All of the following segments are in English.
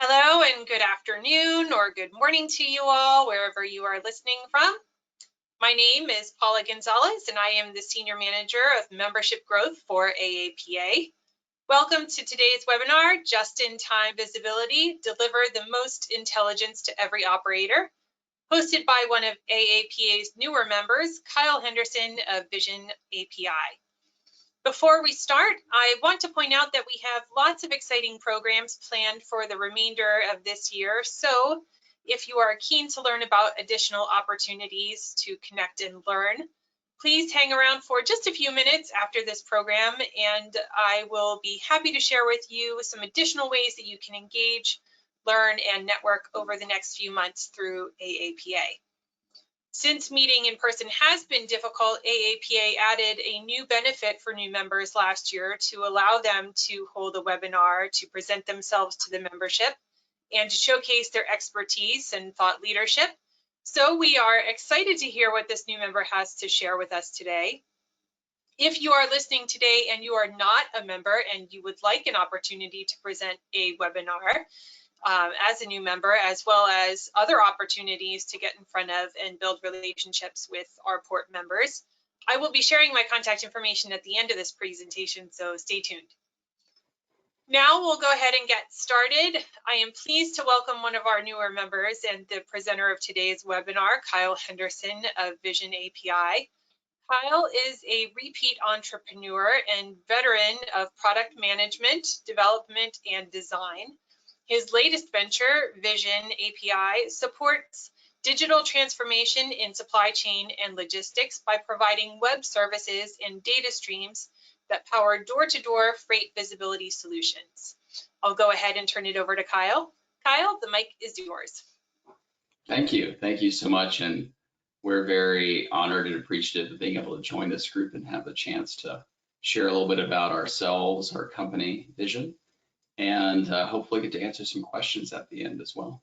Hello and good afternoon or good morning to you all, wherever you are listening from. My name is Paula Gonzalez, and I am the Senior Manager of Membership Growth for AAPA. Welcome to today's webinar, Just-in-Time Visibility, Deliver the Most Intelligence to Every Operator, hosted by one of AAPA's newer members, Kyle Henderson of Vizion API. Before we start, I want to point out that we have lots of exciting programs planned for the remainder of this year. So if you are keen to learn about additional opportunities to connect and learn, please hang around for just a few minutes after this program, and I will be happy to share with you some additional ways that you can engage, learn, and network over the next few months through AAPA. Since meeting in person has been difficult, AAPA added a new benefit for new members last year to allow them to hold a webinar to present themselves to the membership and to showcase their expertise and thought leadership. So we are excited to hear what this new member has to share with us today. If you are listening today and you are not a member and you would like an opportunity to present a webinar, as a new member, as well as other opportunities to get in front of and build relationships with our port members, I will be sharing my contact information at the end of this presentation, so stay tuned. Now we'll go ahead and get started. I am pleased to welcome one of our newer members and the presenter of today's webinar, Kyle Henderson of Vizion API. Kyle is a repeat entrepreneur and veteran of product management, development, and design. His latest venture, Vizion API, supports digital transformation in supply chain and logistics by providing web services and data streams that power door-to-door freight visibility solutions. I'll go ahead and turn it over to Kyle. Kyle, the mic is yours. Thank you. Thank you so much. And we're very honored and appreciative of being able to join this group and have the chance to share a little bit about ourselves, our company, Vizion, and hopefully get to answer some questions at the end as well.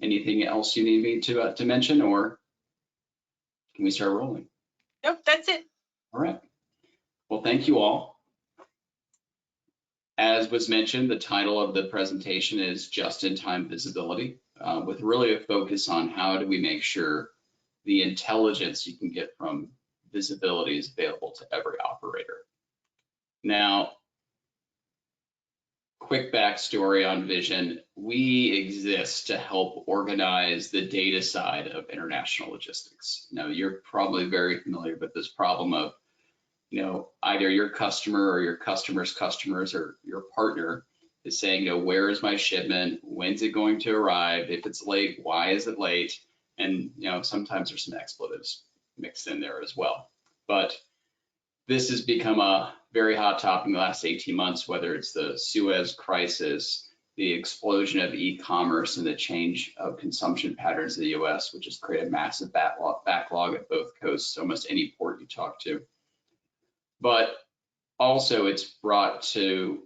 Anything else you need me to mention, or can we start rolling? Nope, that's it. All right. Well, thank you all. As was mentioned, the title of the presentation is Just-in-Time Visibility, with really a focus on how do we make sure the intelligence you can get from visibility is available to every operator. Now, quick backstory on Vizion. We exist to help organize the data side of international logistics. Now, you're probably very familiar with this problem of, either your customer or your customer's customers or your partner is saying, where is my shipment? When's it going to arrive? If it's late, why is it late? And, sometimes there's some expletives mixed in there as well. But this has become a very hot topic in the last 18 months, whether it's the Suez crisis, the explosion of e-commerce and the change of consumption patterns in the US, which has created a massive backlog at both coasts, almost any port you talk to. But also it's brought to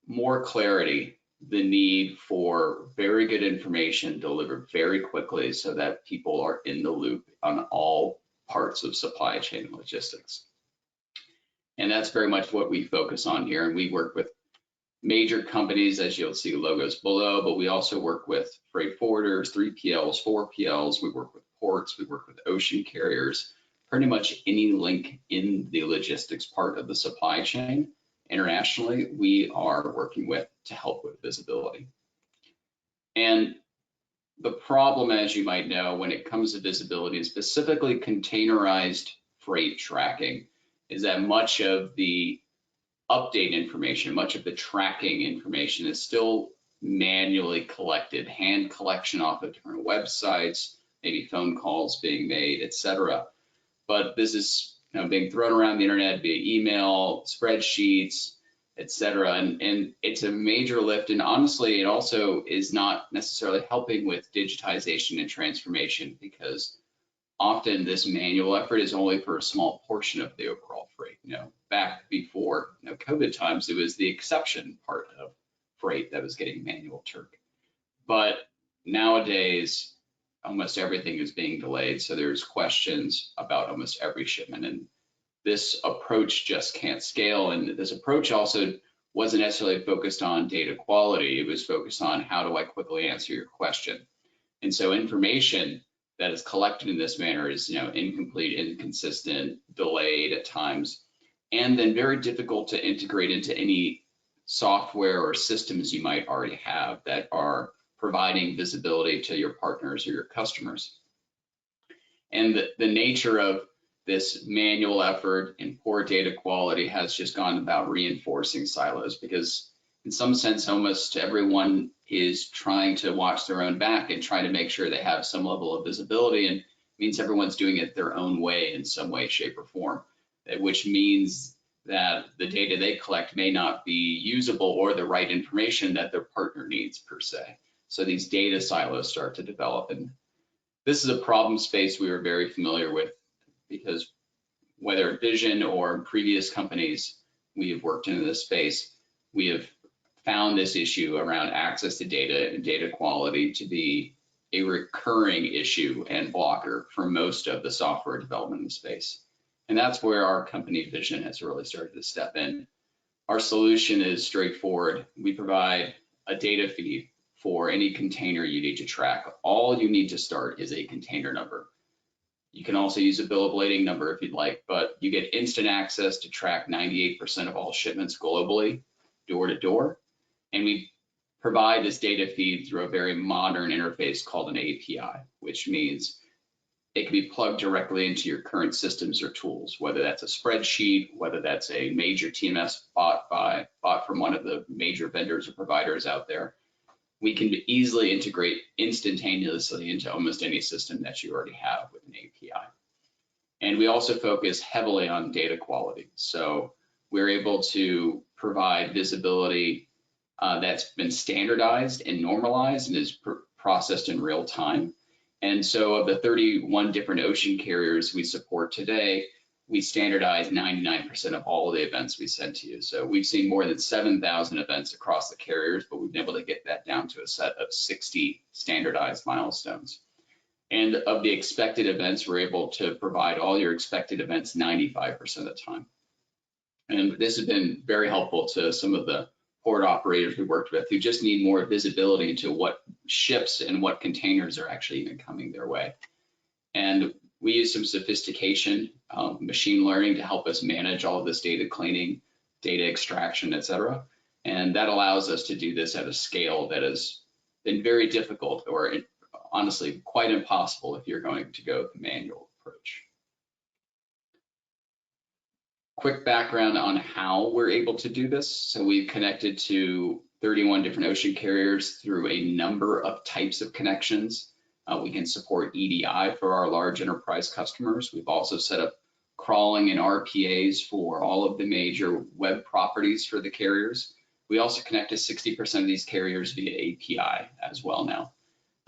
more clarity the need for very good information delivered very quickly so that people are in the loop on all parts of supply chain and logistics. And that's very much what we focus on here. And we work with major companies, as you'll see logos below, but we also work with freight forwarders, 3PLs, 4PLs. We work with ports, we work with ocean carriers, pretty much any link in the logistics part of the supply chain internationally, we are working with to help with visibility. And the problem, as you might know, when it comes to visibility, and specifically containerized freight tracking, is that much of the update information, much of the tracking information is still manually collected, hand collection off of different websites, maybe phone calls being made, etc. But this is being thrown around the internet via email, spreadsheets, etc. And it's a major lift. And honestly, it also is not necessarily helping with digitization and transformation, because often this manual effort is only for a small portion of the overall freight. Back before COVID times, it was the exception part of freight that was getting manual turk. But nowadays, almost everything is being delayed. So there's questions about almost every shipment. And this approach just can't scale. And this approach also wasn't necessarily focused on data quality. It was focused on how do I quickly answer your question. And so information that is collected in this manner is, incomplete, inconsistent, delayed at times, and then very difficult to integrate into any software or systems you might already have that are providing visibility to your partners or your customers. And the nature of this manual effort and poor data quality has just gone about reinforcing silos, because in some sense, almost everyone is trying to watch their own back and try to make sure they have some level of visibility, and means everyone's doing it their own way in some way, shape, or form, which means that the data they collect may not be usable or the right information that their partner needs per se. So these data silos start to develop, and this is a problem space we were very familiar with, because whether at Vizion or previous companies we have worked in this space, we have found this issue around access to data and data quality to be a recurring issue and blocker for most of the software development in the space. And that's where our company Vizion has really started to step in. Our solution is straightforward. We provide a data feed for any container you need to track. All you need to start is a container number. You can also use a bill of lading number if you'd like, but you get instant access to track 98% of all shipments globally, door to door. And we provide this data feed through a very modern interface called an API, which means it can be plugged directly into your current systems or tools, whether that's a spreadsheet, whether that's a major TMS bought from one of the major vendors or providers out there. We can easily integrate instantaneously into almost any system that you already have with an API. And we also focus heavily on data quality. So we're able to provide visibility that's been standardized and normalized and is processed in real time. And so of the 31 different ocean carriers we support today, we standardize 99% of all of the events we send to you. So we've seen more than 7,000 events across the carriers, but we've been able to get that down to a set of 60 standardized milestones. And of the expected events, we're able to provide all your expected events 95% of the time. And this has been very helpful to some of the port operators we worked with who just need more visibility into what ships and what containers are actually even coming their way. And we use some sophistication, machine learning to help us manage all of this data cleaning, data extraction, et cetera. And that allows us to do this at a scale that has been very difficult, or honestly quite impossible if you're going to go the manual approach. Quick background on how we're able to do this. So we've connected to 31 different ocean carriers through a number of types of connections. We can support EDI for our large enterprise customers. We've also set up crawling and RPAs for all of the major web properties for the carriers. We also connect to 60% of these carriers via API as well now.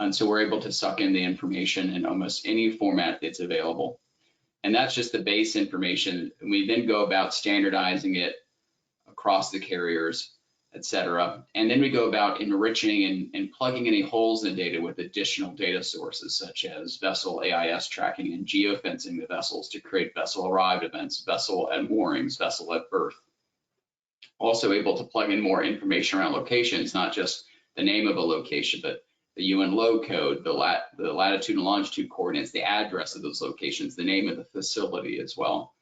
And so we're able to suck in the information in almost any format that's available. And that's just the base information. And we then go about standardizing it across the carriers, et cetera. And then we go about enriching and plugging any holes in the data with additional data sources, such as vessel AIS tracking and geofencing the vessels to create vessel arrived events, vessel at moorings, vessel at berth. Also able to plug in more information around locations, not just the name of a location, but the UN low code, the latitude and longitude coordinates, the address of those locations, the name of the facility as well.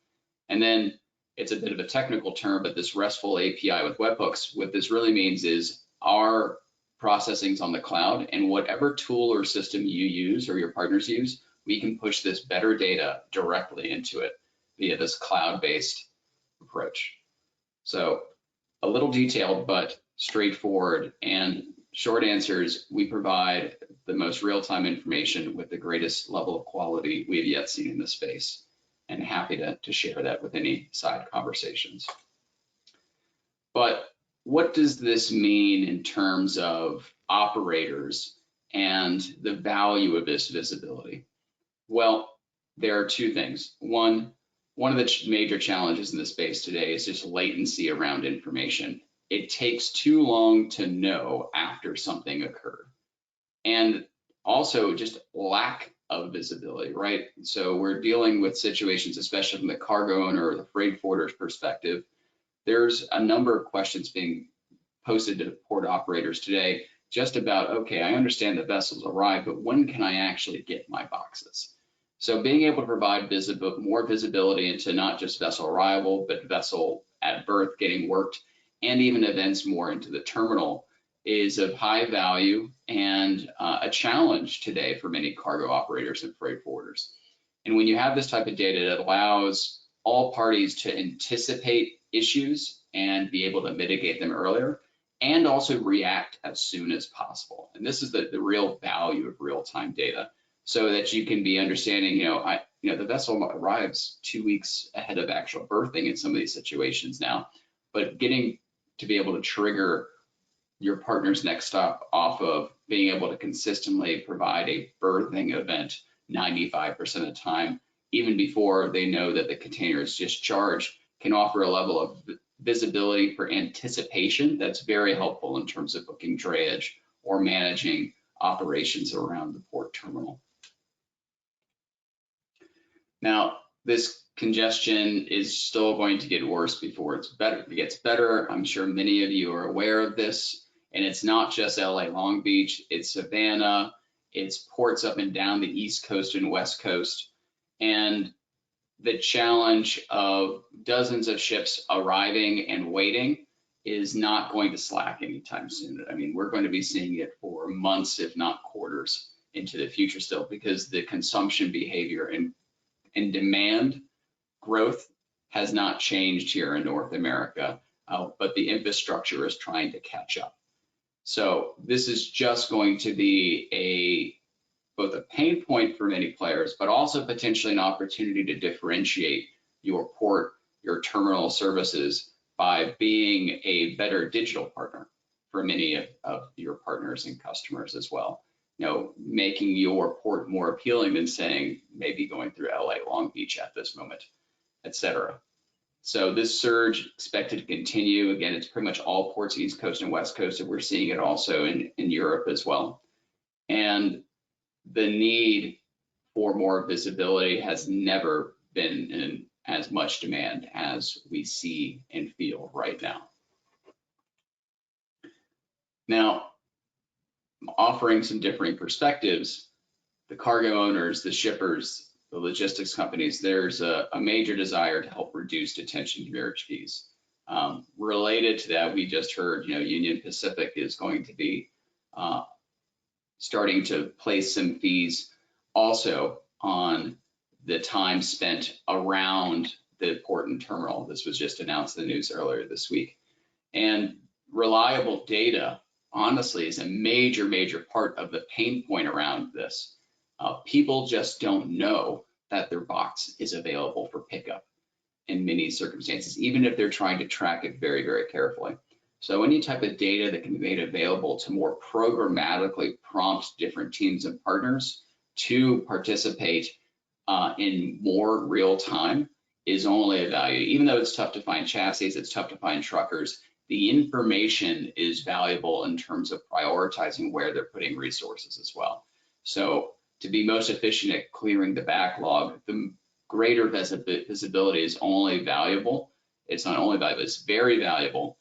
And then it's a bit of a technical term, but this RESTful API with webhooks, what this really means is our processing's on the cloud, and whatever tool or system you use or your partners use, we can push this better data directly into it via this cloud-based approach. So a little detailed, but straightforward. And short answers, we provide the most real-time information with the greatest level of quality we have yet seen in this space, and happy to share that with any side conversations. But what does this mean in terms of operators and the value of this visibility? Well, there are two things. One of the major challenges in the space today is just latency around information. It takes too long to know after something occurred. And also just lack of visibility, right? So we're dealing with situations, especially from the cargo owner or the freight forwarder's perspective, there's a number of questions being posted to port operators today just about, okay, I understand the vessels arrive, but when can I actually get my boxes? So being able to provide more visibility into not just vessel arrival, but vessel at berth getting worked, and even events more into the terminal is of high value and a challenge today for many cargo operators and freight forwarders. And when you have this type of data, it allows all parties to anticipate issues and be able to mitigate them earlier, and also react as soon as possible. And this is the real value of real-time data, so that you can be understanding, the vessel arrives 2 weeks ahead of actual berthing in some of these situations now, but getting to be able to trigger your partner's next stop off of being able to consistently provide a berthing event 95% of the time, even before they know that the container is discharged, can offer a level of visibility for anticipation that's very helpful in terms of booking drayage or managing operations around the port terminal. Now, this congestion is still going to get worse before it gets better. I'm sure many of you are aware of this, and it's not just LA Long Beach, it's Savannah, it's ports up and down the East Coast and West Coast, and the challenge of dozens of ships arriving and waiting is not going to slack anytime soon. I mean, we're going to be seeing it for months, if not quarters, into the future still, because the consumption behavior and demand growth has not changed here in North America, but the infrastructure is trying to catch up. So this is just going to be both a pain point for many players, but also potentially an opportunity to differentiate your port, your terminal services by being a better digital partner for many of your partners and customers as well. Making your port more appealing than saying maybe going through LA Long Beach at this moment, et cetera. So this surge expected to continue. Again, it's pretty much all ports, East Coast and West Coast, and we're seeing it also in Europe as well. And the need for more visibility has never been in as much demand as we see and feel right now. Now, offering some differing perspectives, the cargo owners, the shippers, the logistics companies, there's a major desire to help reduce detention demurrage fees. Related to that, we just heard, Union Pacific is going to be starting to place some fees also on the time spent around the port and terminal. This was just announced in the news earlier this week. And reliable data, honestly, is a major, major part of the pain point around this. People just don't know that their box is available for pickup in many circumstances, even if they're trying to track it very, very carefully. So any type of data that can be made available to more programmatically prompt different teams and partners to participate in more real time is only a value. Even though it's tough to find chassis, it's tough to find truckers, the information is valuable in terms of prioritizing where they're putting resources as well. So to be most efficient at clearing the backlog, the greater visibility is only valuable. It's not only valuable, it's very valuable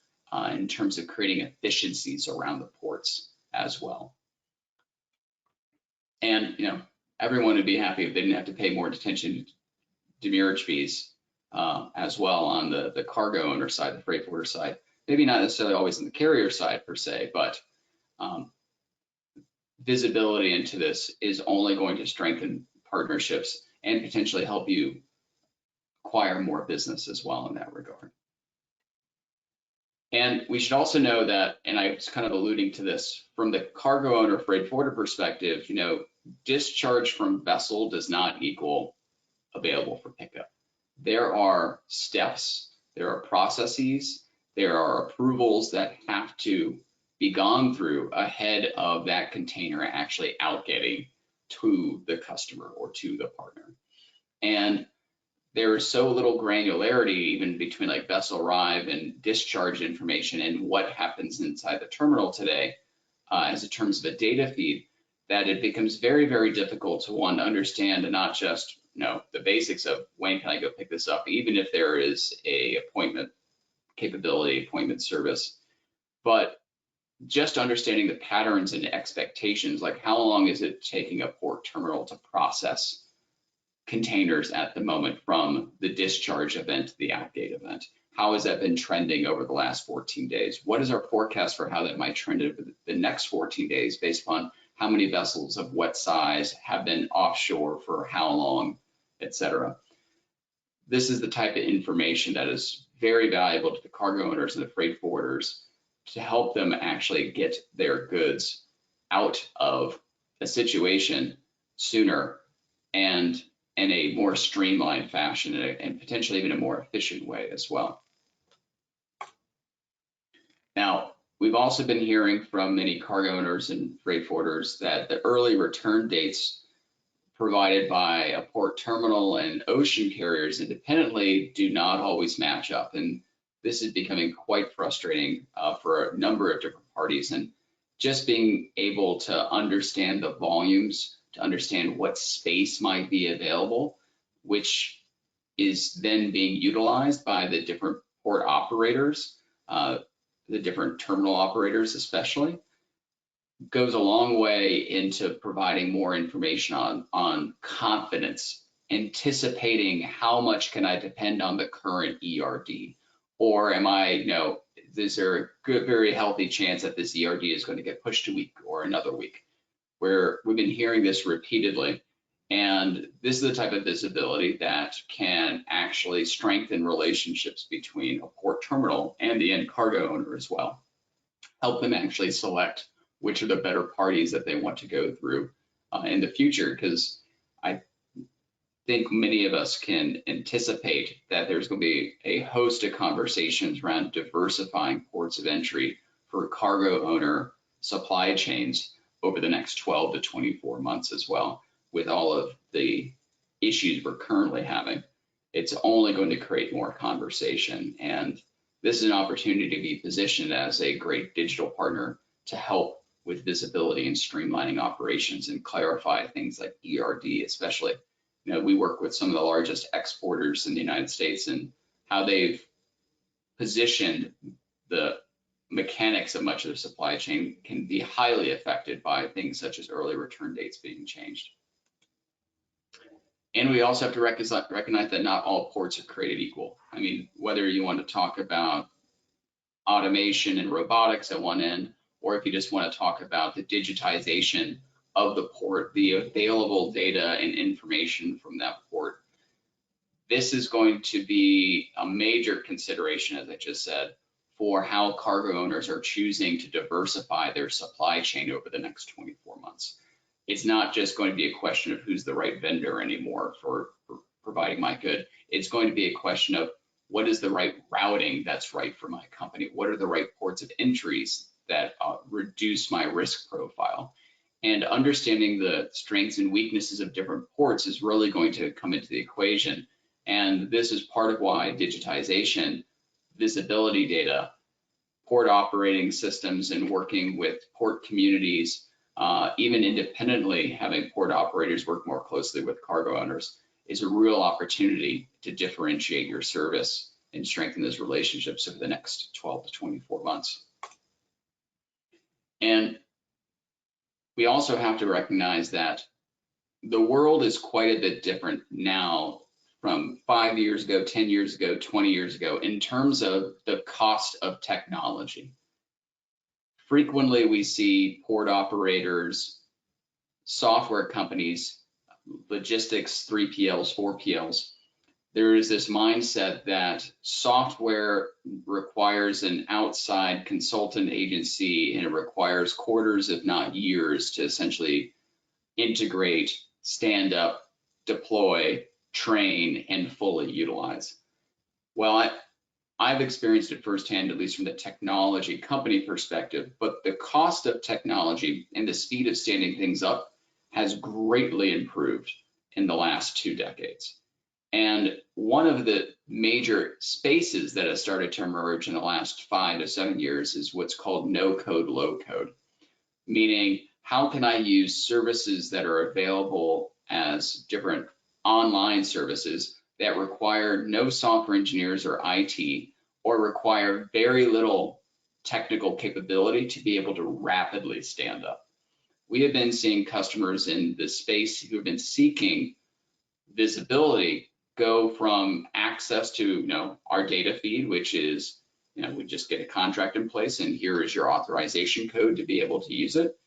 in terms of creating efficiencies around the ports as well. And everyone would be happy if they didn't have to pay more detention demurrage fees as well on the cargo owner side, the freight forwarder side. Maybe not necessarily always on the carrier side per se, but visibility into this is only going to strengthen partnerships and potentially help you acquire more business as well in that regard. And we should also know that, and I was kind of alluding to this, from the cargo owner freight forwarder perspective, discharge from vessel does not equal available for pickup. There are steps, there are processes, there are approvals that have to be gone through ahead of that container actually out getting to the customer or to the partner. And there is so little granularity even between like vessel arrive and discharge information and what happens inside the terminal today as in terms of a data feed, that it becomes very, very difficult to understand and not just the basics of when can I go pick this up, even if there is a appointment capability, appointment service, but just understanding the patterns and expectations, like how long is it taking a port terminal to process containers at the moment from the discharge event to the outgate event? How has that been trending over the last 14 days? What is our forecast for how that might trend over the next 14 days based upon how many vessels of what size have been offshore for how long, et cetera? This is the type of information that is very valuable to the cargo owners and the freight forwarders to help them actually get their goods out of a situation sooner and in a more streamlined fashion and potentially even a more efficient way as well. Now, we've also been hearing from many cargo owners and freight forwarders that the early return dates provided by a port terminal and ocean carriers independently do not always match up. And this is becoming quite frustrating for a number of different parties. And just being able to understand the volumes, to understand what space might be available, which is then being utilized by the different port operators, the different terminal operators especially, goes a long way into providing more information on confidence, anticipating how much can I depend on the current ERD, or am I, is there a good, very healthy chance that this ERD is going to get pushed a week or another week? Where we've been hearing this repeatedly, and this is the type of visibility that can actually strengthen relationships between a port terminal and the end cargo owner as well. Help them actually select which are the better parties that they want to go through in the future, because I think many of us can anticipate that there's going to be a host of conversations around diversifying ports of entry for cargo owner supply chains over the next 12 to 24 months as well. With all of the issues we're currently having, it's only going to create more conversation. And this is an opportunity to be positioned as a great digital partner to help with visibility and streamlining operations and clarify things like ERD, especially. We work with some of the largest exporters in the United States, and how they've positioned the mechanics of much of their supply chain can be highly affected by things such as early return dates being changed. And we also have to recognize that not all ports are created equal. I mean, whether you want to talk about automation and robotics at one end, or if you just want to talk about the digitization of the port, the available data and information from that port, this is going to be a major consideration, as I just said, for how cargo owners are choosing to diversify their supply chain over the next 24 months. It's not just going to be a question of who's the right vendor anymore for providing my good. It's going to be a question of what is the right routing that's right for my company? What are the right ports of entries that reduce my risk profile? And understanding the strengths and weaknesses of different ports is really going to come into the equation. And this is part of why digitization, visibility data, port operating systems, and working with port communities, even independently, having port operators work more closely with cargo owners is a real opportunity to differentiate your service and strengthen those relationships over the next 12 to 24 months. And we also have to recognize that the world is quite a bit different now from 5 years ago, 10 years ago, 20 years ago, in terms of the cost of technology. Frequently, we see port operators, software companies, logistics, 3PLs, 4PLs. There is this mindset that software requires an outside consultant agency, and it requires quarters, if not years, to essentially integrate, stand up, deploy, train, and fully utilize. Well, I've experienced it firsthand, at least from the technology company perspective, but the cost of technology and the speed of standing things up has greatly improved in the last 2 decades. And one of the major spaces that has started to emerge in the last 5 to 7 years is what's called no-code, low-code, meaning how can I use services that are available as different online services that require no software engineers or IT, or require very little technical capability to be able to rapidly stand up. We have been seeing customers in this space who have been seeking visibility go from access to our data feed, which is we just get a contract in place and here is your authorization code to be able to use it,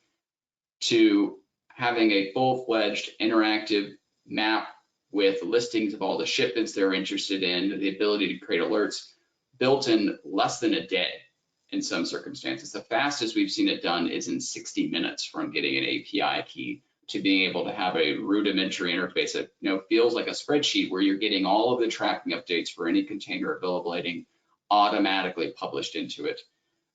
to having a full-fledged interactive map with listings of all the shipments they're interested in, the ability to create alerts built in less than a day in some circumstances. The fastest we've seen it done is in 60 minutes from getting an API key to being able to have a rudimentary interface that feels like a spreadsheet where you're getting all of the tracking updates for any container or bill of lading automatically published into it,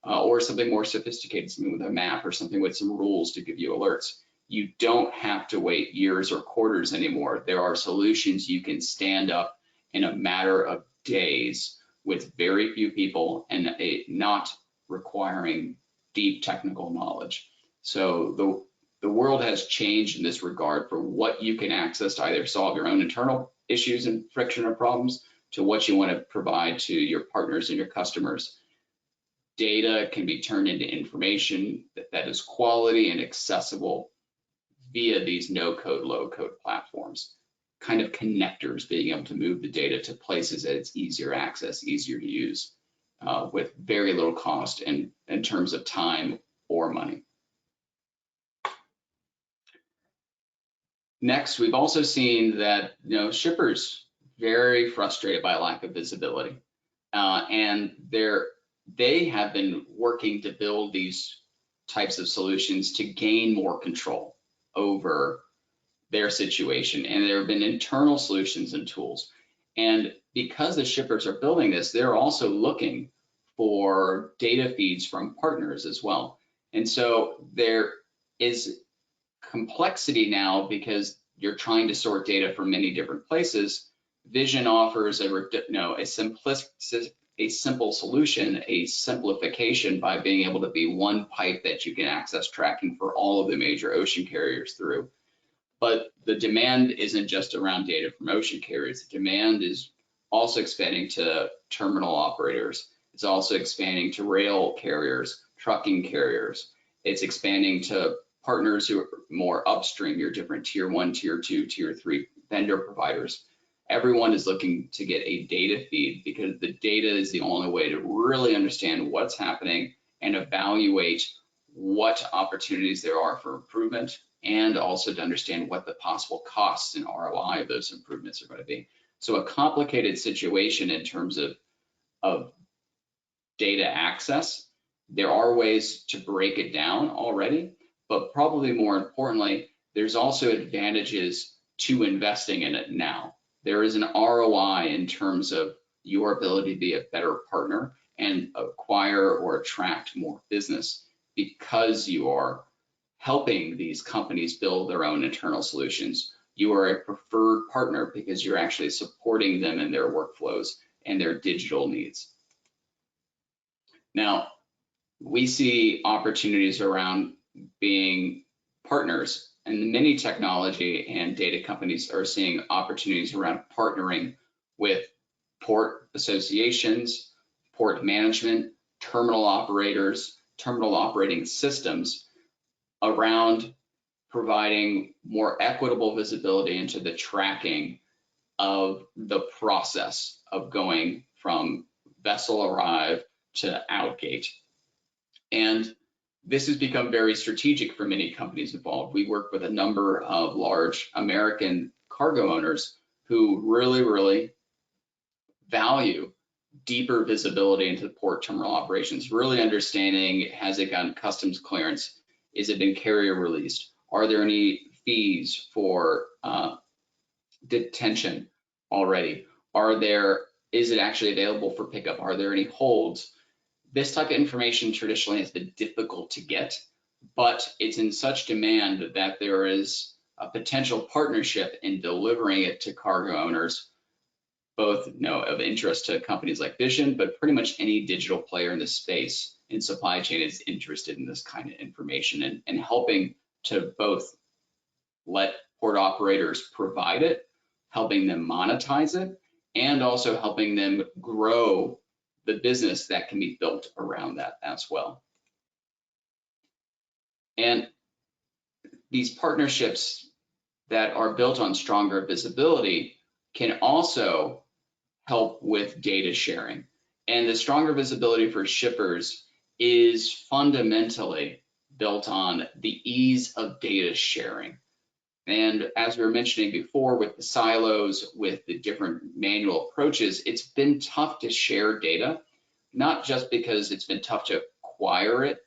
or something more sophisticated, something with a map or something with some rules to give you alerts. You don't have to wait years or quarters anymore. There are solutions you can stand up in a matter of days with very few people and not requiring deep technical knowledge. So the world has changed in this regard for what you can access to either solve your own internal issues and friction or problems to what you want to provide to your partners and your customers. Data can be turned into information that is quality and accessible via these no-code, low-code platforms, kind of connectors, being able to move the data to places that it's easier access, easier to use, with very little cost in terms of time or money. Next, we've also seen that shippers very frustrated by lack of visibility, and they have been working to build these types of solutions to gain more control over their situation. And there have been internal solutions and tools. And because the shippers are building this, they're also looking for data feeds from partners as well. And so there is complexity now because you're trying to sort data from many different places. Vizion offers a simple solution, a simplification by being able to be one pipe that you can access tracking for all of the major ocean carriers through. But the demand isn't just around data from ocean carriers. The demand is also expanding to terminal operators. It's also expanding to rail carriers, trucking carriers. It's expanding to partners who are more upstream, your different tier 1, tier 2, tier 3 vendor providers. Everyone is looking to get a data feed because the data is the only way to really understand what's happening and evaluate what opportunities there are for improvement, and also to understand what the possible costs and ROI of those improvements are going to be. So a complicated situation in terms of data access. There are ways to break it down already, but probably more importantly, there's also advantages to investing in it now. There is an ROI in terms of your ability to be a better partner and acquire or attract more business because you are helping these companies build their own internal solutions. You are a preferred partner because you're actually supporting them in their workflows and their digital needs. Now, we see opportunities around being partners, and many technology and data companies are seeing opportunities around partnering with port associations, port management, terminal operators, terminal operating systems around providing more equitable visibility into the tracking of the process of going from vessel arrive to outgate. And this has become very strategic for many companies involved. We work with a number of large American cargo owners who really value deeper visibility into the port terminal operations, really understanding, has it gotten customs clearance? Is it been carrier released? Are there any fees for detention already? Is it actually available for pickup? Are there any holds? This type of information traditionally has been difficult to get, but it's in such demand that there is a potential partnership in delivering it to cargo owners, both of interest to companies like Vizion, but pretty much any digital player in this space in supply chain is interested in this kind of information and helping to both let port operators provide it, helping them monetize it, and also helping them grow the business that can be built around that as well. And these partnerships that are built on stronger visibility can also help with data sharing. And the stronger visibility for shippers is fundamentally built on the ease of data sharing. And as we were mentioning before, with the silos, with the different manual approaches, it's been tough to share data, not just because it's been tough to acquire it,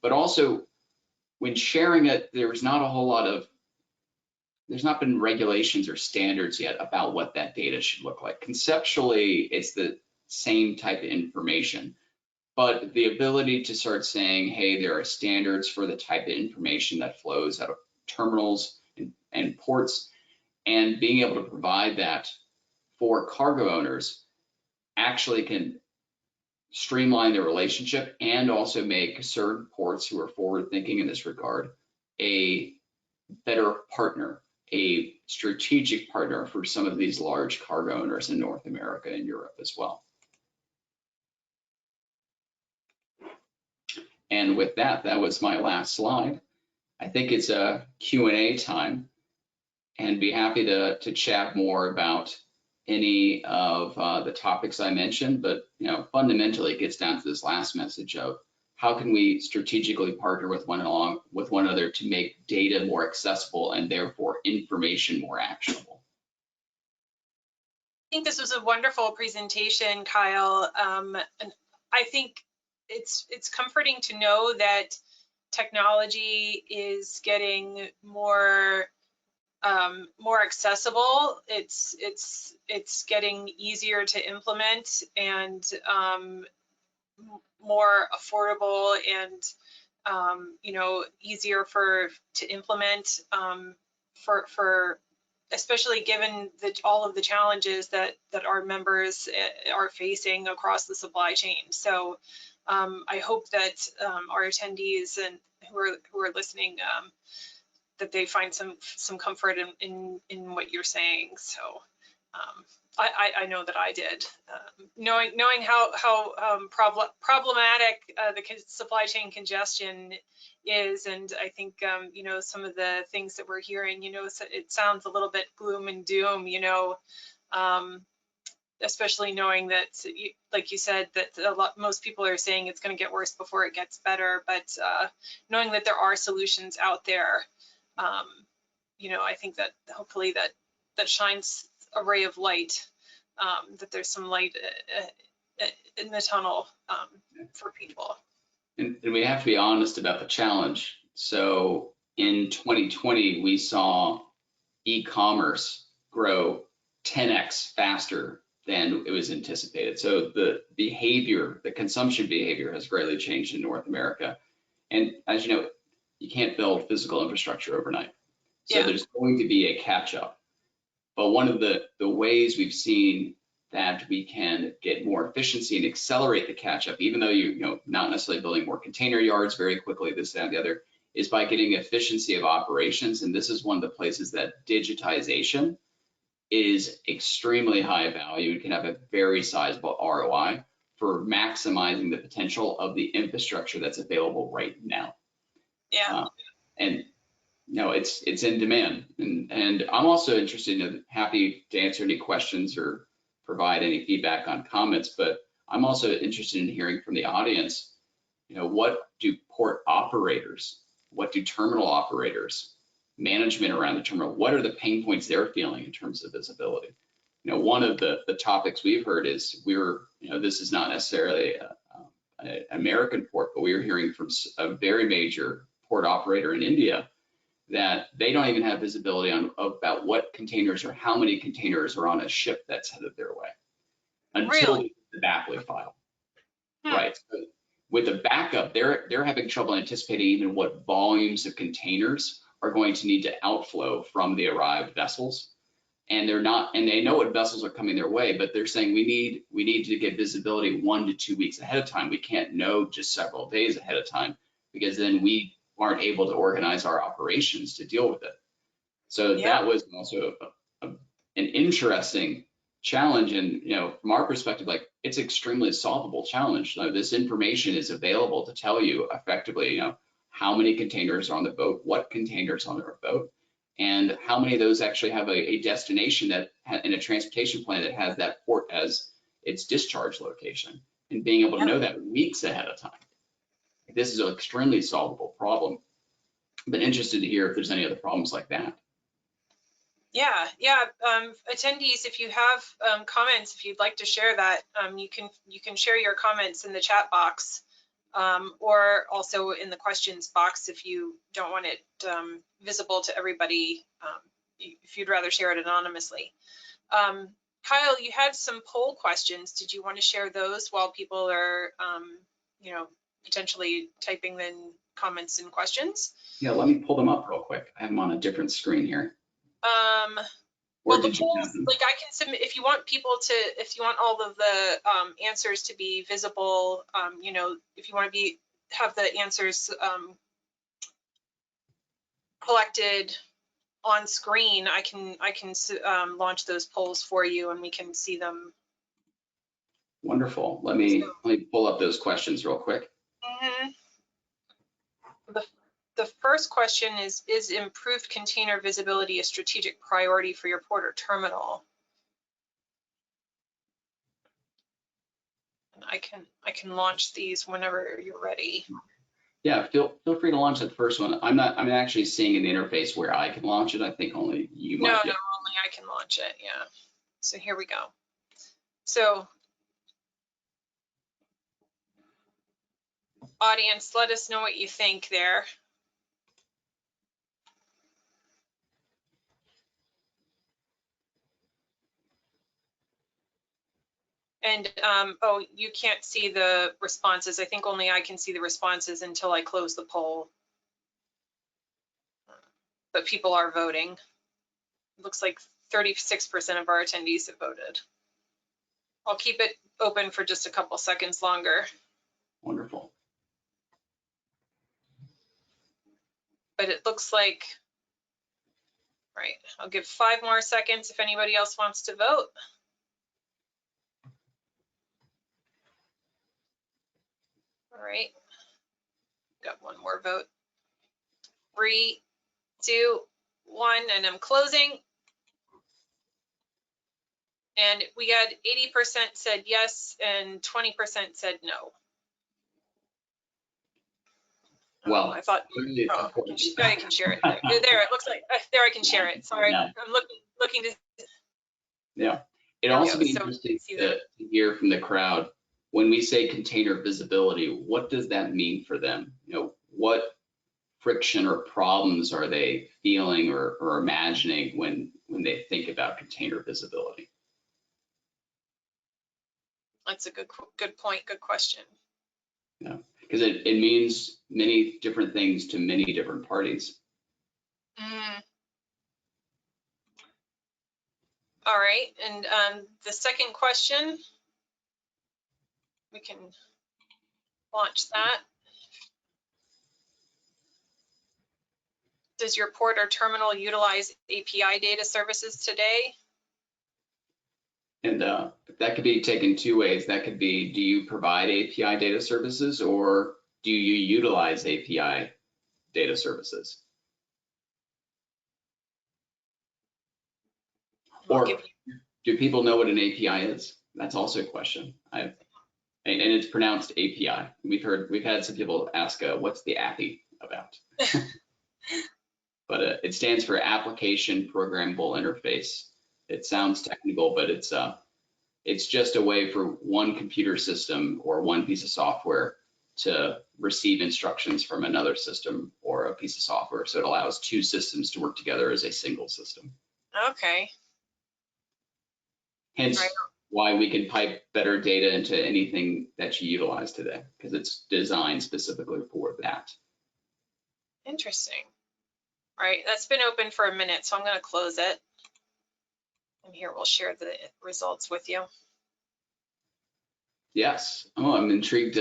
but also when sharing it, there's not been regulations or standards yet about what that data should look like. Conceptually, it's the same type of information, but the ability to start saying, hey, there are standards for the type of information that flows out of terminals and ports, and being able to provide that for cargo owners actually can streamline the relationship and also make certain ports who are forward thinking in this regard a better partner, a strategic partner for some of these large cargo owners in North America and Europe as well. And with that, that was my last slide. I think it's a Q&A time, and be happy to chat more about any of the topics I mentioned, but fundamentally it gets down to this last message of how can we strategically partner with one another to make data more accessible and therefore information more actionable. I think this was a wonderful presentation, Kyle. And I think it's comforting to know that technology is getting more accessible. It's getting easier to implement and more affordable and easier to implement for especially given all of the challenges that our members are facing across the supply chain. So I hope that our attendees and who are listening that they find some comfort in what you're saying. So I know that I did. Knowing how problematic the supply chain congestion is, and I think some of the things that we're hearing, it sounds a little bit gloom and doom, especially knowing that, like you said, that most people are saying it's going to get worse before it gets better, but knowing that there are solutions out there, I think that hopefully that shines a ray of light, that there's some light in the tunnel for people. And we have to be honest about the challenge. So in 2020, we saw e-commerce grow 10x faster than it was anticipated. So the consumption behavior has greatly changed in North America. And as you know, you can't build physical infrastructure overnight. So there's going to be a catch up. But one of the ways we've seen that we can get more efficiency and accelerate the catch up, even though not necessarily building more container yards very quickly, this, that, and the other, is by getting efficiency of operations. And this is one of the places that digitization is extremely high value and can have a very sizable ROI for maximizing the potential of the infrastructure that's available right now. Yeah. It's in demand, and I'm also interested and happy to answer any questions or provide any feedback on comments, but I'm also interested in hearing from the audience, what do port operators, what do terminal operators, management around the terminal, what are the pain points they're feeling in terms of visibility? One of the topics we've heard is this is not necessarily an American port, but we are hearing from a very major port operator in India that they don't even have visibility about what containers or how many containers are on a ship that's headed their way until the backlog file. Right. So with the backup, they're having trouble anticipating even what volumes of containers are going to need to outflow from the arrived vessels. And they know what vessels are coming their way, but they're saying we need to get visibility 1 to 2 weeks ahead of time. We can't know just several days ahead of time, because then we aren't able to organize our operations to deal with it. So that was also an interesting challenge. And from our perspective, like, it's extremely solvable challenge. So this information is available to tell you effectively, how many containers are on the boat, what containers are on the boat, and how many of those actually have a destination that in a transportation plan that has that port as its discharge location, and being able to know that weeks ahead of time. This is an extremely solvable problem. I've been interested to hear if there's any other problems like that. Yeah. Attendees, if you have comments, if you'd like to share that, you can share your comments in the chat box, or also in the questions box if you don't want it visible to everybody, if you'd rather share it anonymously. Kyle, you had some poll questions. Did you want to share those while people are, potentially typing in comments and questions? Yeah, let me pull them up real quick. I have them on a different screen here. Well, the polls, like I can submit, if you want all of the answers to be visible, if you want to have the answers collected on screen, I can launch those polls for you and we can see them. Wonderful. Let me pull up those questions real quick. The first question is improved container visibility a strategic priority for your port or terminal? And I can launch these whenever you're ready. Yeah, feel free to launch that first one. I'm actually seeing an interface where I can launch it. I think only you might. No, only I can launch it. Yeah. So here we go. So audience, let us know what you think there. And oh, you can't see the responses. I think only I can see the responses until I close the poll. But people are voting. It looks like 36% of our attendees have voted. I'll keep it open for just a couple seconds longer. Wonderful. But it looks like, right, I'll give 5 more seconds if anybody else wants to vote. All right, got one more vote. 3, 2, 1, and I'm closing. And we had 80% said yes and 20% said no. Well, I thought, I can share it. There, it looks like, there I can share it. Sorry, I'm looking to. Yeah, it'd also be interesting to hear from the crowd, when we say container visibility, what does that mean for them? What friction or problems are they feeling or imagining when they think about container visibility? That's a good point, good question. Yeah, because it means many different things to many different parties. All right, and the second question, we can launch that. Does your port or terminal utilize API data services today? And that could be taken 2 ways. That could be, do you provide API data services, or do you utilize API data services? Or do people know what an API is? That's also a question. And it's pronounced API. We've had some people ask, what's the API about? But it stands for Application Programmable Interface. It sounds technical, but it's just a way for one computer system or one piece of software to receive instructions from another system or a piece of software. So it allows 2 systems to work together as a single system. Okay. Hence why we can pipe better data into anything that you utilize today, because it's designed specifically for that. Interesting. All right, that's been open for a minute, so I'm going to close it. And here we'll share the results with you. Yes. Oh, I'm intrigued.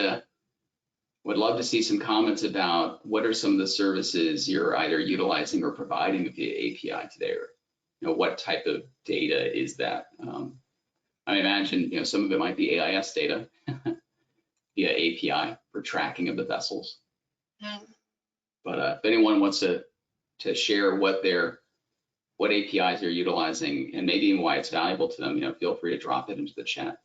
Would love to see some comments about what are some of the services you're either utilizing or providing via API today, or what type of data is that? I imagine, some of it might be AIS data via API for tracking of the vessels. Mm. But if anyone wants to share what APIs they're utilizing and maybe even why it's valuable to them, feel free to drop it into the chat.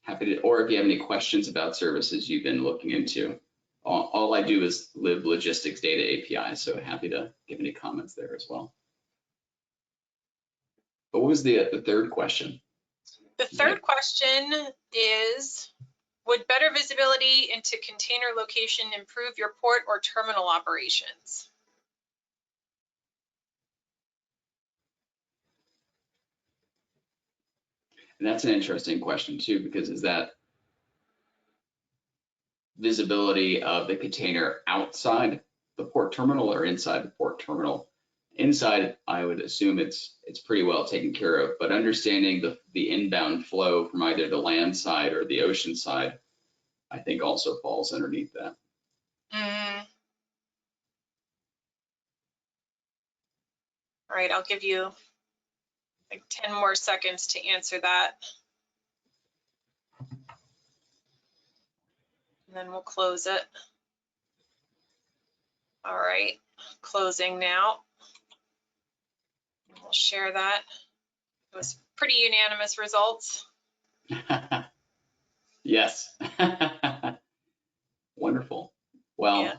Happy to, or if you have any questions about services you've been looking into. All I do is live logistics data API, so happy to give any comments there as well. But what was the third question? The third question is, would better visibility into container location improve your port or terminal operations? And that's an interesting question too, because is that visibility of the container outside the port terminal or inside the port terminal? Inside, I would assume it's pretty well taken care of, but understanding the inbound flow from either the land side or the ocean side, I think also falls underneath that. All right, I'll give you like 10 more seconds to answer that. And then we'll close it. All right, closing now. We'll share that. It was pretty unanimous results. Yes. Wonderful. Well, yeah.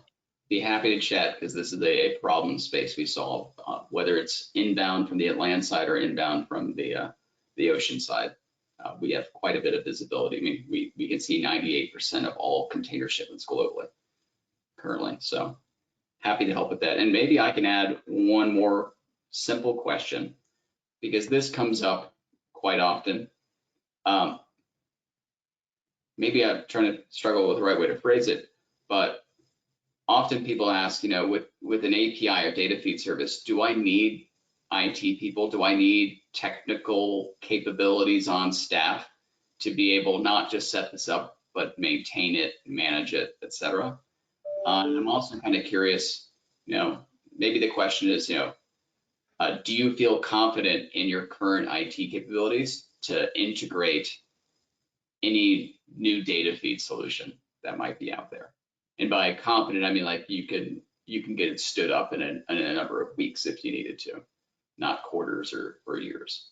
Be happy to chat because this is a problem space we solve, whether it's inbound from the land side or inbound from the ocean side. We have quite a bit of visibility. I mean, we can see 98% of all container shipments globally currently. So happy to help with that. And maybe I can add one more simple question because this comes up quite often. Maybe I'm trying to struggle with the right way to phrase it, but often people ask, with an API or data feed service, do I need IT people? Do I need technical capabilities on staff to be able not just set this up, but maintain it, manage it, et cetera? And I'm also kind of curious, maybe the question is, do you feel confident in your current IT capabilities to integrate any new data feed solution that might be out there? And by confident, I mean like you can get it stood up in a number of weeks if you needed to, not quarters or years.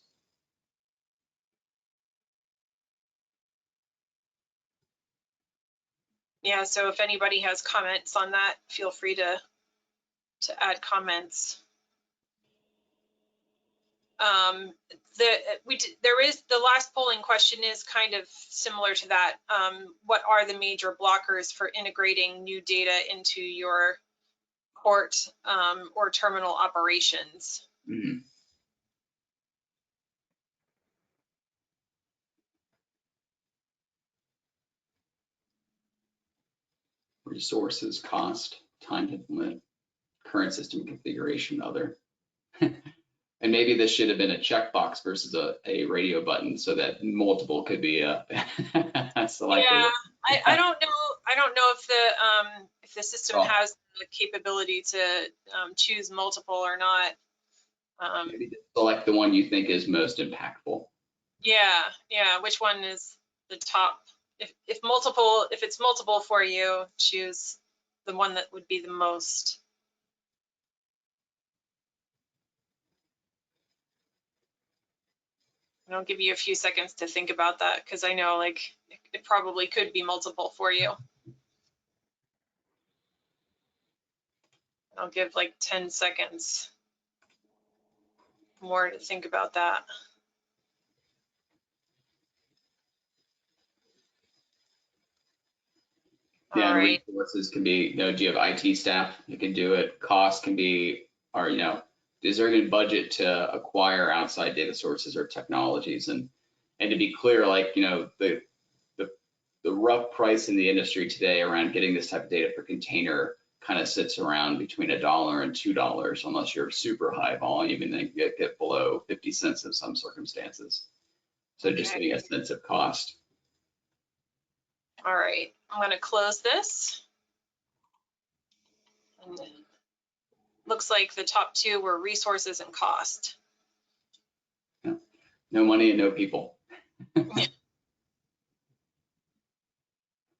Yeah, so if anybody has comments on that, feel free to add comments. The last polling question is kind of similar to that. What are the major blockers for integrating new data into your port or terminal operations? Mm-hmm. Resources, cost, time to implement, current system configuration, other. And maybe this should have been a checkbox versus a radio button so that multiple could be selected. Yeah, I don't know if the system has the capability to choose multiple or not. Maybe select the one you think is most impactful. Yeah. Which one is the top? If it's multiple for you, choose the one that would be the most. And I'll give you a few seconds to think about that because I know like it probably could be multiple for you. I'll give like 10 seconds more to think about that. Yeah, all right. Resources can be, do you have IT staff that can do it? Cost can be, or, is there a budget to acquire outside data sources or technologies? And to be clear, like, the rough price in the industry today around getting this type of data per container kind of sits around between $1 and $2, unless you're super high volume and then get below 50 cents in some circumstances. So just getting a sense of cost. All right, I'm going to close this. And then looks like the top two were resources and cost. Yeah. No money and no people.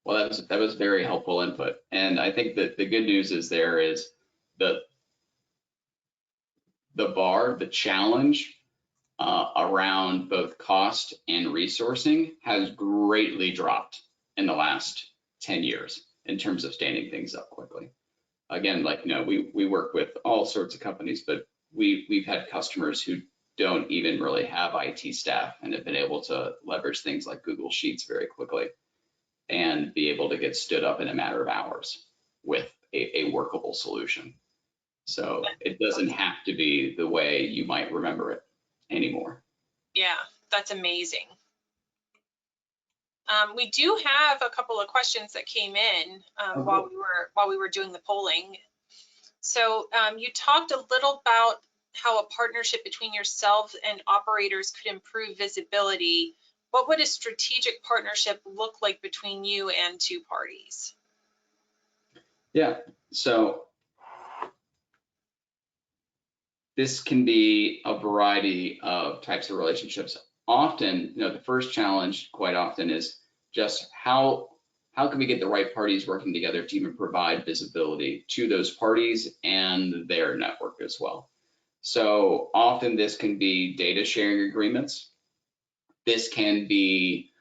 Well, that was very helpful input. And I think that the good news is there is the the challenge around both cost and resourcing has greatly dropped in the last 10 years in terms of standing things up quickly. Again, like, we work with all sorts of companies, but we've had customers who don't even really have IT staff and have been able to leverage things like Google Sheets very quickly and be able to get stood up in a matter of hours with a workable solution. So it doesn't have to be the way you might remember it anymore. Yeah, that's amazing. We do have a couple of questions that came in while we were doing the polling. So you talked a little about how a partnership between yourself and operators could improve visibility. What would a strategic partnership look like between you and two parties? Yeah, so this can be a variety of types of relationships. Often, the first challenge quite often is just how can we get the right parties working together to even provide visibility to those parties and their network as well. So often this can be data sharing agreements. This can be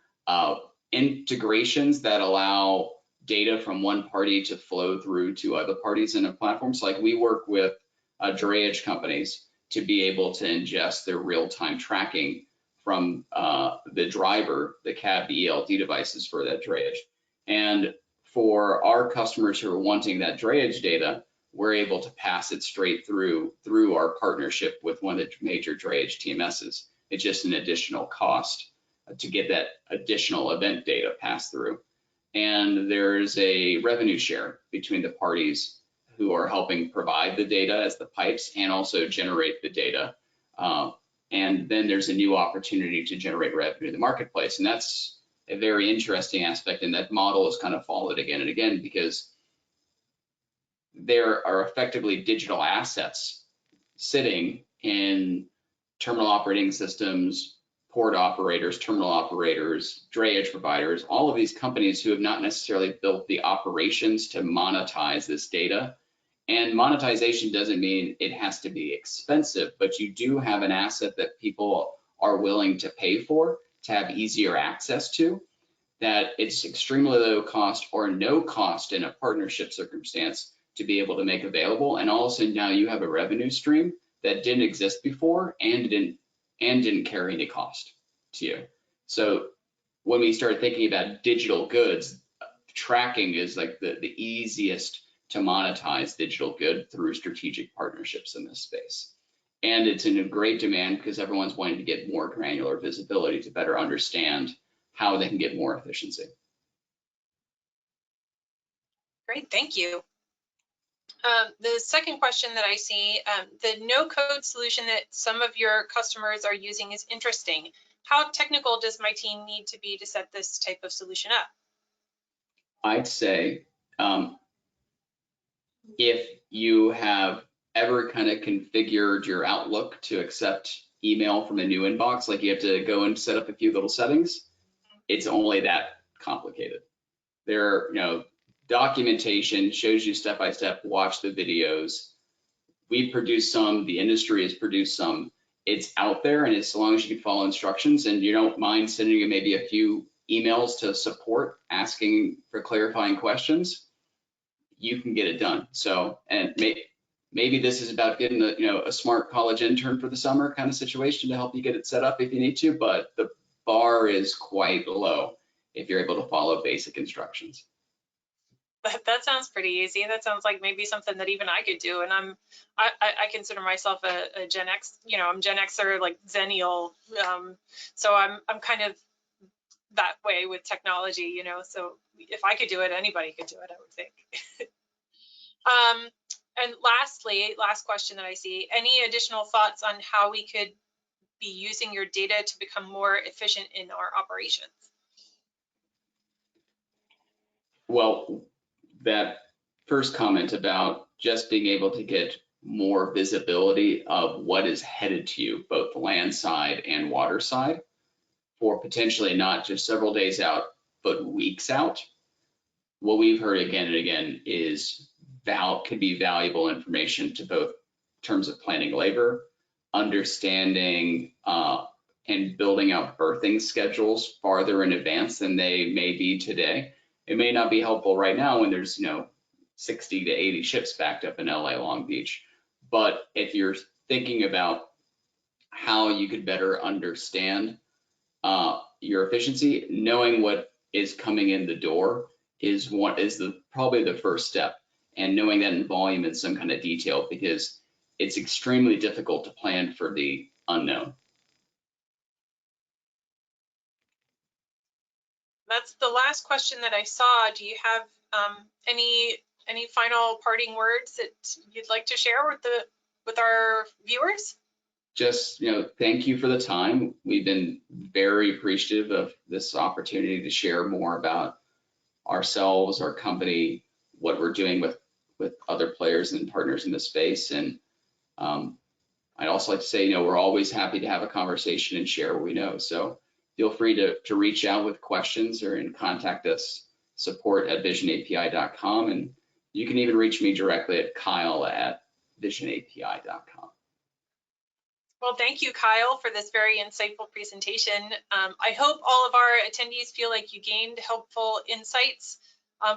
integrations that allow data from one party to flow through to other parties in a platform. So like we work with drayage companies to be able to ingest their real-time tracking from the driver, the cab, the ELD devices for that drayage. And for our customers who are wanting that drayage data, we're able to pass it straight through our partnership with one of the major drayage TMSs. It's just an additional cost to get that additional event data passed through. And there's a revenue share between the parties who are helping provide the data as the pipes and also generate the data. And then there's a new opportunity to generate revenue in the marketplace. And that's a very interesting aspect. And that model is kind of followed again and again because there are effectively digital assets sitting in terminal operating systems, port operators, terminal operators, drayage providers, all of these companies who have not necessarily built the operations to monetize this data. And monetization doesn't mean it has to be expensive, but you do have an asset that people are willing to pay for to have easier access to, that it's extremely low cost or no cost in a partnership circumstance to be able to make available. And all of a sudden now you have a revenue stream that didn't exist before and didn't carry any cost to you. So when we start thinking about digital goods, tracking is like the easiest to monetize digital good through strategic partnerships in this space. And it's in a great demand because everyone's wanting to get more granular visibility to better understand how they can get more efficiency. Great, thank you. The second question that I see, the no-code solution that some of your customers are using is interesting. How technical does my team need to be to set this type of solution up? I'd say if you have ever kind of configured your Outlook to accept email from a new inbox, like you have to go and set up a few little settings, it's only that complicated. There, documentation shows you step by step, watch the videos. We've produced some, the industry has produced some. It's out there, and as long as you can follow instructions and you don't mind sending maybe a few emails to support asking for clarifying questions, you can get it done. So, and maybe this is about getting a smart college intern for the summer kind of situation to help you get it set up if you need to, but the bar is quite low if you're able to follow basic instructions. That sounds pretty easy. That sounds like maybe something that even I could do. And I consider myself a Gen X, I'm Gen Xer, like Zennial. So I'm kind of that way with technology, so if I could do it, anybody could do it, I would think. And lastly, last question that I see, any additional thoughts on how we could be using your data to become more efficient in our operations? Well, that first comment about just being able to get more visibility of what is headed to you, both land side and water side, for potentially not just several days out, but weeks out. What we've heard again and again is could be valuable information to both terms of planning labor, understanding and building out berthing schedules farther in advance than they may be today. It may not be helpful right now when there's 60 to 80 ships backed up in LA Long Beach, but if you're thinking about how you could better understand your efficiency, knowing what is coming in the door is probably the first step, and knowing that in volume in some kind of detail, because it's extremely difficult to plan for the unknown. That's the last question that I saw. Do you have any final parting words that you'd like to share with our viewers? Just, thank you for the time. We've been very appreciative of this opportunity to share more about ourselves, our company, what we're doing with other players and partners in the space. And I'd also like to say, we're always happy to have a conversation and share what we know. So feel free to reach out with questions or contact us, support@vizionapi.com. And you can even reach me directly at kyle@vizionapi.com. Well, thank you, Kyle, for this very insightful presentation. I hope all of our attendees feel like you gained helpful insights.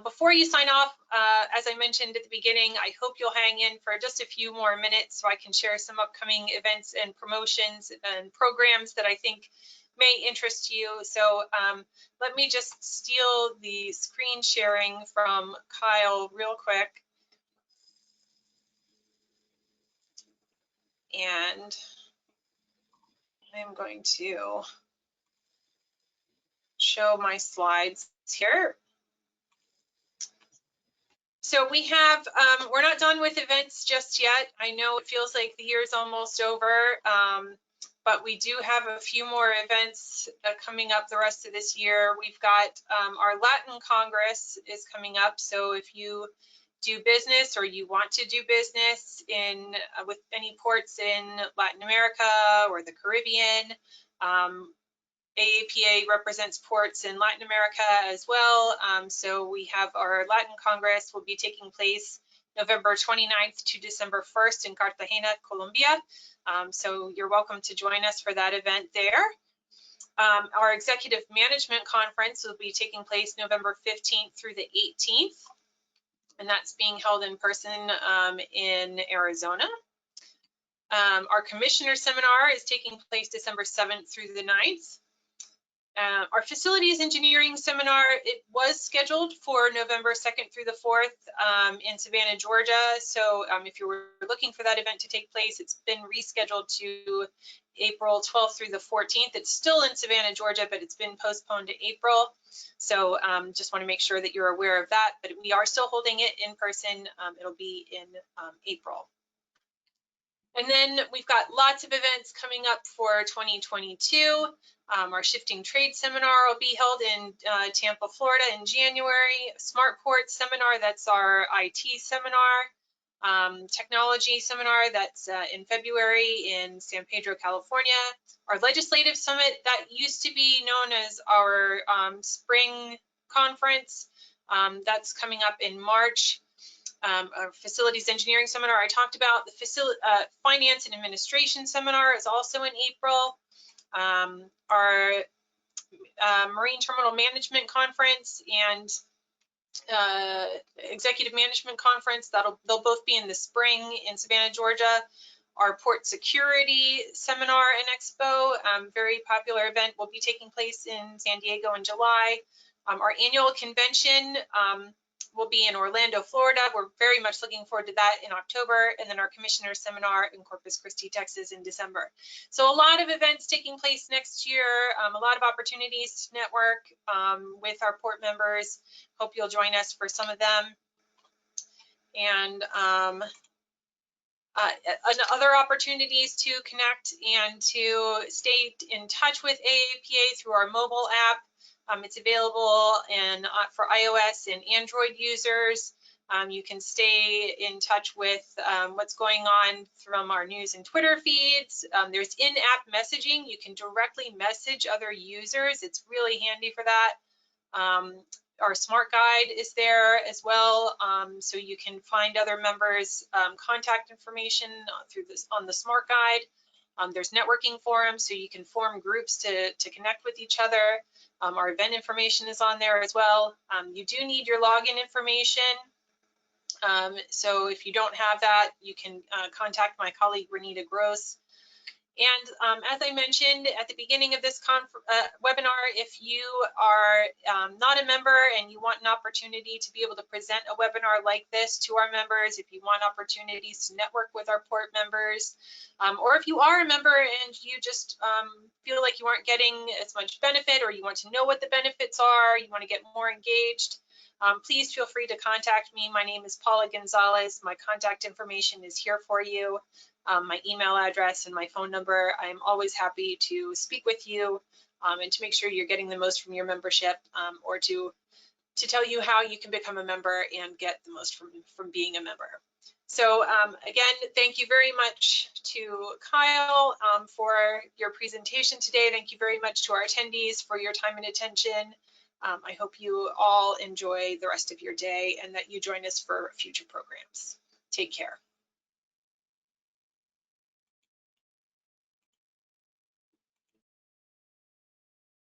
Before you sign off, as I mentioned at the beginning, I hope you'll hang in for just a few more minutes so I can share some upcoming events and promotions and programs that I think may interest you. So let me just steal the screen sharing from Kyle real quick. And I'm going to show my slides here. So we have, we're not done with events just yet. I know it feels like the year is almost over, but we do have a few more events coming up the rest of this year. We've got our Latin Congress is coming up. So if you do business or you want to do business with any ports in Latin America or the Caribbean, AAPA represents ports in Latin America as well. So we have our Latin Congress will be taking place November 29th to December 1st in Cartagena, Colombia. So you're welcome to join us for that event there. Our Executive Management Conference will be taking place November 15th through the 18th. And that's being held in person in Arizona. Our Commissioner Seminar is taking place December 7th through the 9th. Our Facilities Engineering Seminar, it was scheduled for November 2nd through the 4th in Savannah, Georgia. So if you were looking for that event to take place, it's been rescheduled to April 12th through the 14th. It's still in Savannah, Georgia, but it's been postponed to April. So just want to make sure that you're aware of that, but we are still holding it in person. It'll be in April. And then we've got lots of events coming up for 2022. Our Shifting Trade Seminar will be held in Tampa, Florida in January. Smart Port Seminar, that's our IT seminar. Technology Seminar, that's in February in San Pedro, California. Our Legislative Summit, that used to be known as our Spring Conference. That's coming up in March. Our Facilities Engineering Seminar I talked about. The Finance and Administration Seminar is also in April. Our Marine Terminal Management Conference and Executive Management Conference, they'll both be in the spring in Savannah, Georgia. Our Port Security Seminar and Expo, very popular event, will be taking place in San Diego in July. Our annual convention will be in Orlando, Florida. We're very much looking forward to that in October, and then our Commissioner Seminar in Corpus Christi, Texas in December. So a lot of events taking place next year, a lot of opportunities to network with our port members. Hope you'll join us for some of them. And other opportunities to connect and to stay in touch with AAPA through our mobile app. It's available for iOS and Android users. You can stay in touch with what's going on from our news and Twitter feeds. There's in-app messaging. You can directly message other users. It's really handy for that. Our smart guide is there as well, so you can find other members' contact information through this on the smart guide. There's networking forums, so you can form groups to connect with each other. Our event information is on there as well. You do need your login information. So if you don't have that, you can contact my colleague Renita Gross. And as I mentioned at the beginning of this webinar, if you are not a member and you want an opportunity to be able to present a webinar like this to our members, if you want opportunities to network with our port members, or if you are a member and you just feel like you aren't getting as much benefit, or you want to know what the benefits are, you want to get more engaged, please feel free to contact me. My name is Paula Gonzalez. My contact information is here for you. My email address and my phone number. I'm always happy to speak with you and to make sure you're getting the most from your membership, or to tell you how you can become a member and get the most from being a member. So again, thank you very much to Kyle for your presentation today. Thank you very much to our attendees for your time and attention. I hope you all enjoy the rest of your day and that you join us for future programs. Take care.